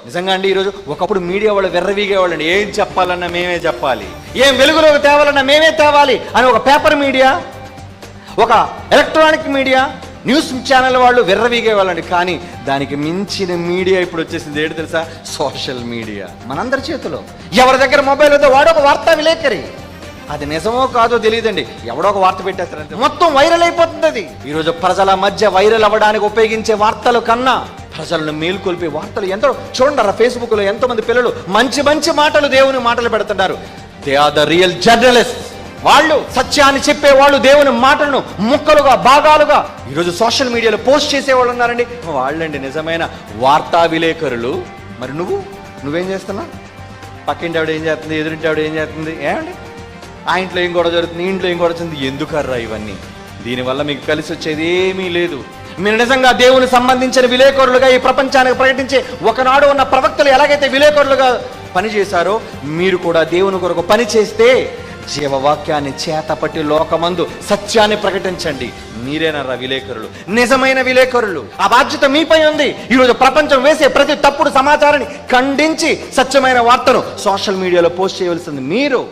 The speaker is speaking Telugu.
నిజంగా అండి, ఈరోజు ఒకప్పుడు మీడియా వాళ్ళు వెర్రవీగేవాళ్ళండి. ఏం చెప్పాలన్నా మేమే చెప్పాలి, ఏం వెలుగులోకి తేవాలన్నా మేమే తేవాలి అని ఒక పేపర్ మీడియా, ఒక ఎలక్ట్రానిక్ మీడియా, న్యూస్ ఛానల్ వాళ్ళు వెర్రవీగేవాళ్ళండి. కానీ దానికి మించిన మీడియా ఇప్పుడు వచ్చేసింది. ఏంటి తెలుసా? సోషల్ మీడియా మనందరి చేతిలో. ఎవరి దగ్గర మొబైల్ ఉందో వాడు ఒక వార్తా విలేకరి. అది నిజమో కాదో తెలియదండి, ఎవడో ఒక వార్త పెట్టేస్తారంటే మొత్తం వైరల్ అయిపోతుంది. అది ఈరోజు ప్రజల మధ్య వైరల్ అవ్వడానికి ఉపయోగించే వార్తల కన్నా ప్రజలను మేల్కొల్పే వార్తలు ఎంతో చూడండి. ఫేస్బుక్లో ఎంతో మంది పిల్లలు మంచి మంచి మాటలు, దేవుని మాటలు పెడుతున్నారు. They are the real journalist. వాళ్ళు సత్యాన్ని చెప్పేవాళ్ళు, దేవుని మాటలను ముక్కలుగా భాగాలుగా ఈరోజు సోషల్ మీడియాలో పోస్ట్ చేసేవాళ్ళు ఉన్నారండి. వాళ్ళండి నిజమైన వార్తా విలేకరులు. మరి నువ్వేం చేస్తున్నావు? పక్కింటి ఆవిడ ఏం చేస్తుంది, ఎదురింటి ఆవిడ ఏం చేస్తుంది, ఏమండి ఆ ఇంట్లో ఏం గొడవ జరుగుతుంది, ఈ ఇంట్లో ఏం గొడవ జరుగుతుంది, ఎందుకర్రా ఇవన్నీ? దీనివల్ల మీకు కలిసి వచ్చేది ఏమీ లేదు. మీరు నిజంగా దేవుని సంబంధించిన విలేకరులుగా ఈ ప్రపంచానికి ప్రకటించే ఒకనాడు ఉన్న ప్రవక్తలు ఎలాగైతే విలేకరులుగా పనిచేశారో, మీరు కూడా దేవుని కొరకు పని చేస్తే జీవవాక్యాన్ని చేతపట్టి లోకమందు సత్యాన్ని ప్రకటించండి. మీరేనరా విలేకరులు, నిజమైన విలేకరులు. ఆ బాధ్యత మీపై ఉంది. ఈరోజు ప్రపంచం వేసే ప్రతి తప్పుడు సమాచారాన్ని ఖండించి సత్యమైన వార్తను సోషల్ మీడియాలో పోస్ట్ చేయవలసింది మీరు.